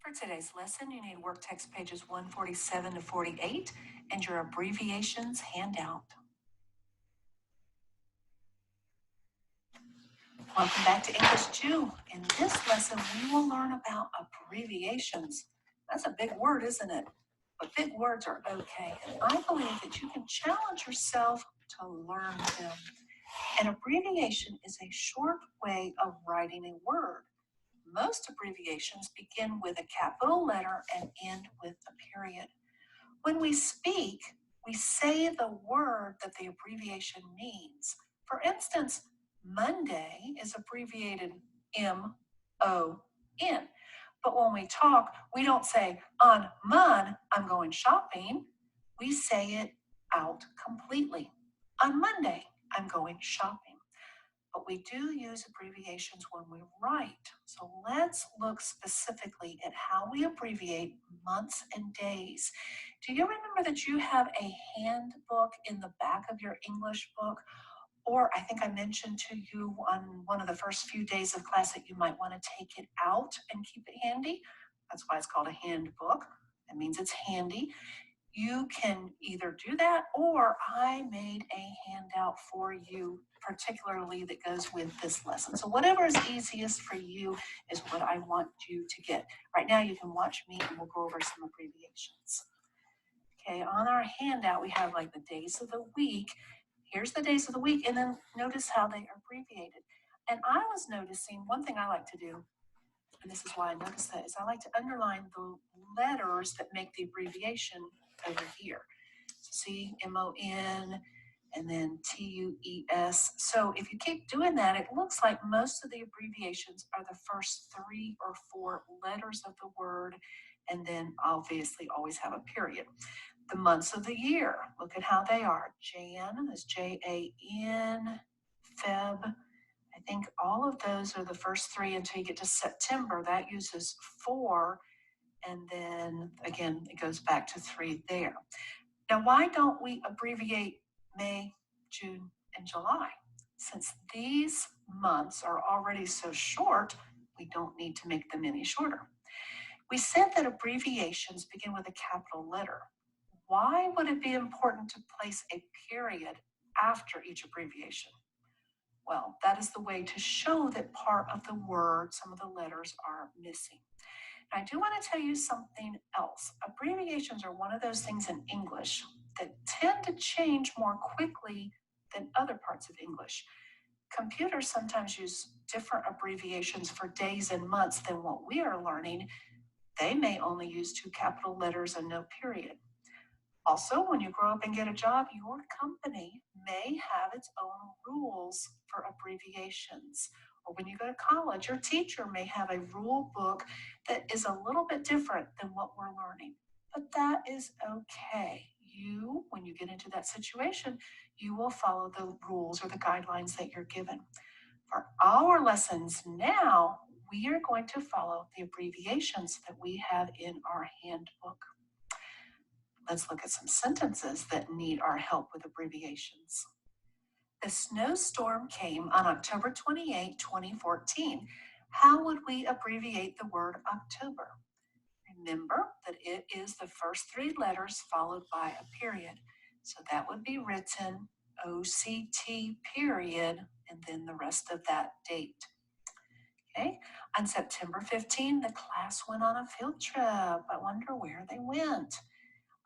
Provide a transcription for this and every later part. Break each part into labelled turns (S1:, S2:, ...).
S1: For today's lesson, you need work text pages 147 to 48 and your abbreviations handout. Welcome back to English 2. In this lesson, we will learn about abbreviations. That's a big word, isn't it? But big words are okay. And I believe that you can challenge yourself to learn them. An abbreviation is a short way of writing a word. Most abbreviations begin with a capital letter and end with a period. When we speak, we say the word that the abbreviation means. For instance, Monday is abbreviated M-O-N. But when we talk, we don't say, on Mon, I'm going shopping. We say it out completely. On Monday, I'm going shopping. But we do use abbreviations when we write. So let's look specifically at how we abbreviate months and days. Do you remember that you have a handbook in the back of your English book? Or I think I mentioned to you on one of the first few days of class that you might want to take it out and keep it handy. That's why it's called a handbook. That means it's handy. You can either do that, or I made a handout for you, particularly that goes with this lesson. So whatever is easiest for you is what I want you to get. Right now you can watch me and we'll go over some abbreviations. Okay, on our handout we have like the days of the week. Here's the days of the week, and then notice how they are abbreviated. And I was noticing one thing I like to do, and this is why I noticed that, is I like to underline the letters that make the abbreviation over here. So see, M-O-N, and then T-U-E-S. So if you keep doing that, it looks like most of the abbreviations are the first 3 or 4 letters of the word, and then obviously always have a period. The months of the year, look at how they are. Jan is J-A-N, Feb. I think all of those are the first 3 until you get to September. That uses 4, and then again, it goes back to 3 there. Now, why don't we abbreviate May, June, and July? Since these months are already so short, we don't need to make them any shorter. We said that abbreviations begin with a capital letter. Why would it be important to place a period after each abbreviation? Well, that is the way to show that part of the word, some of the letters are missing. I do want to tell you something else. Abbreviations are one of those things in English that tend to change more quickly than other parts of English. Computers sometimes use different abbreviations for days and months than what we are learning. They may only use 2 capital letters and no period. Also, when you grow up and get a job, your company may have its own rules for abbreviations. Or when you go to college, your teacher may have a rule book that is a little bit different than what we're learning. But that is okay. When you get into that situation, you will follow the rules or the guidelines that you're given. For our lessons now, we are going to follow the abbreviations that we have in our handbook. Let's look at some sentences that need our help with abbreviations. The snowstorm came on October 28, 2014. How would we abbreviate the word October? Remember that it is the first 3 letters followed by a period. So that would be written OCT period, and then the rest of that date. Okay, on September 15, the class went on a field trip. I wonder where they went.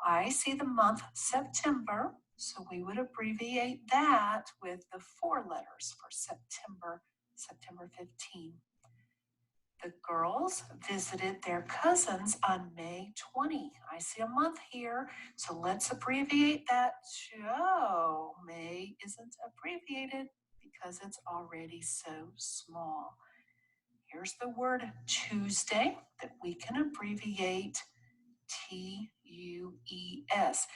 S1: I see the month September, so we would abbreviate that with the 4 letters for September 15. The girls visited their cousins on May 20. I see a month here, so let's abbreviate that to, May isn't abbreviated because it's already so small. Here's the word Tuesday that we can abbreviate T-U-E-S.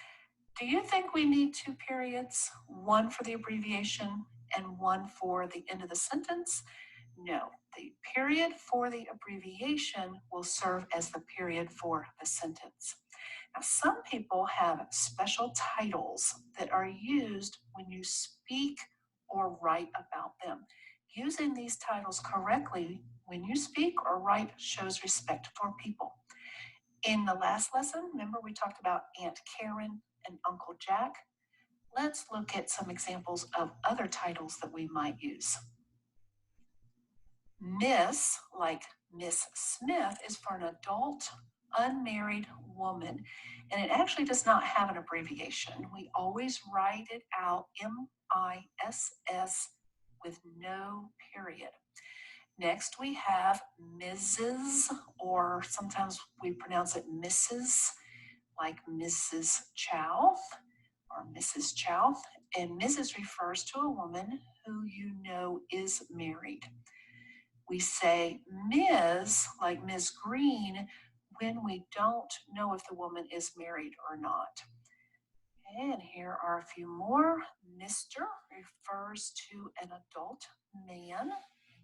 S1: Do you think we need 2 periods, 1 for the abbreviation and 1 for the end of the sentence? No, the period for the abbreviation will serve as the period for the sentence. Now, some people have special titles that are used when you speak or write about them. Using these titles correctly when you speak or write shows respect for people. In the last lesson, remember we talked about Aunt Karen and Uncle Jack? Let's look at some examples of other titles that we might use. Miss, like Miss Smith, is for an adult, unmarried woman, and it actually does not have an abbreviation. We always write it out MISS with no period. Next, we have Mrs., or sometimes we pronounce it Mrs., like Mrs. Chow or Mrs. Chow. And Mrs. refers to a woman who you know is married. We say Ms., like Ms. Green, when we don't know if the woman is married or not. And here are a few more. Mr. refers to an adult man.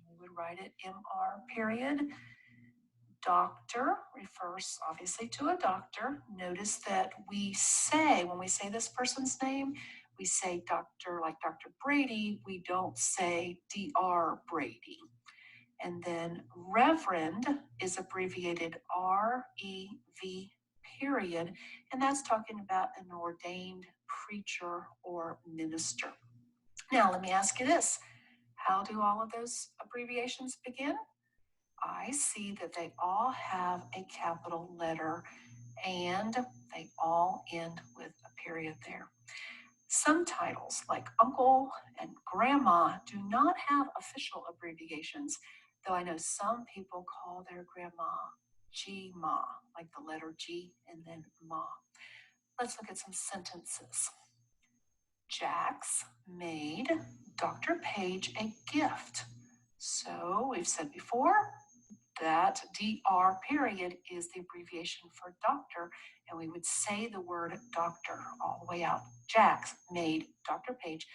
S1: We would write it MR period. Doctor refers obviously to a doctor. Notice that we say, when we say this person's name, we say Dr. like Dr. Brady. We don't say Dr. Brady. And then Reverend is abbreviated REV period, and that's talking about an ordained preacher or minister. Now, let me ask you this. How do all of those abbreviations begin? I see that they all have a capital letter and they all end with a period there. Some titles, like Uncle and Grandma, do not have official abbreviations, though I know some people call their grandma G-Ma, like the letter G and then Ma. Let's look at some sentences. Jax made Dr. Page a gift. So we've said before that DR period is the abbreviation for doctor, and we would say the word doctor all the way out. Jax made Dr. Page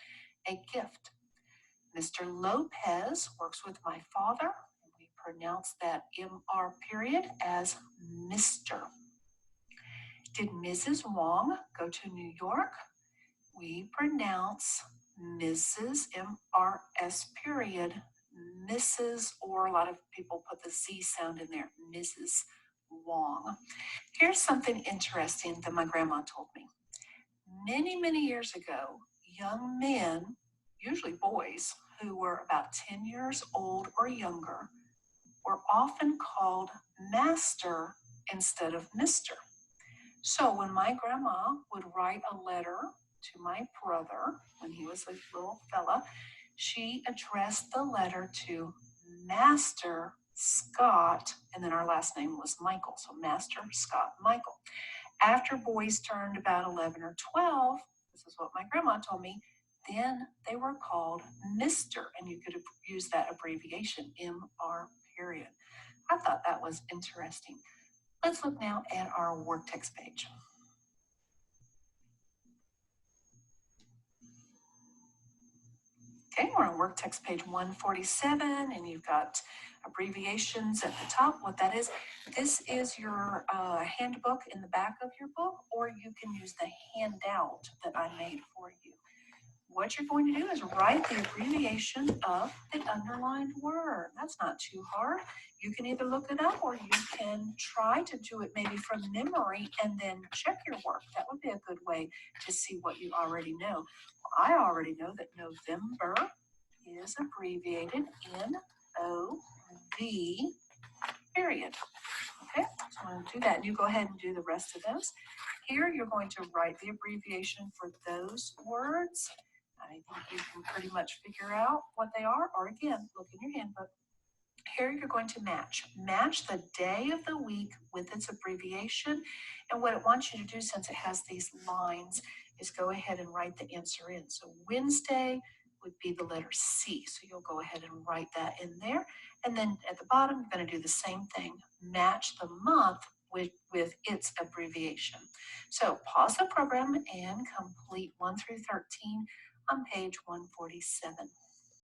S1: a gift. Mr. Lopez works with my father, and we pronounce that MR period as Mr. Did Mrs. Wong go to New York? We pronounce Mrs. MRS period Mrs., or a lot of people put the Z sound in there, Mrs. Wong. Here's something interesting that my grandma told me. Many, many years ago, young men, usually boys, who were about 10 years old or younger, were often called master instead of Mr. So when my grandma would write a letter to my brother when he was a little fella, she addressed the letter to Master Scott, and then our last name was Michael, so Master Scott Michael. After boys turned about 11 or 12, this is what my grandma told me, then they were called Mr., and you could use that abbreviation, MR period. I thought that was interesting. Let's look now at our work text page. Okay, we're on work text page 147, and you've got abbreviations at the top. What that is, this is your handbook in the back of your book, or you can use the handout that I made for you. What you're going to do is write the abbreviation of the underlined word. That's not too hard. You can either look it up or you can try to do it maybe from memory and then check your work. That would be a good way to see what you already know. I already know that November is abbreviated N-O-V period. Okay, so I'm going to do that. You go ahead and do the rest of those. Here you're going to write the abbreviation for those words. I think you can pretty much figure out what they are, or again, look in your handbook. Here you're going to match the day of the week with its abbreviation. And what it wants you to do, since it has these lines, is go ahead and write the answer in. So Wednesday would be the letter C. So you'll go ahead and write that in there. And then at the bottom, you're going to do the same thing. Match the month with its abbreviation. So pause the program and complete 1 through 13 on page 147.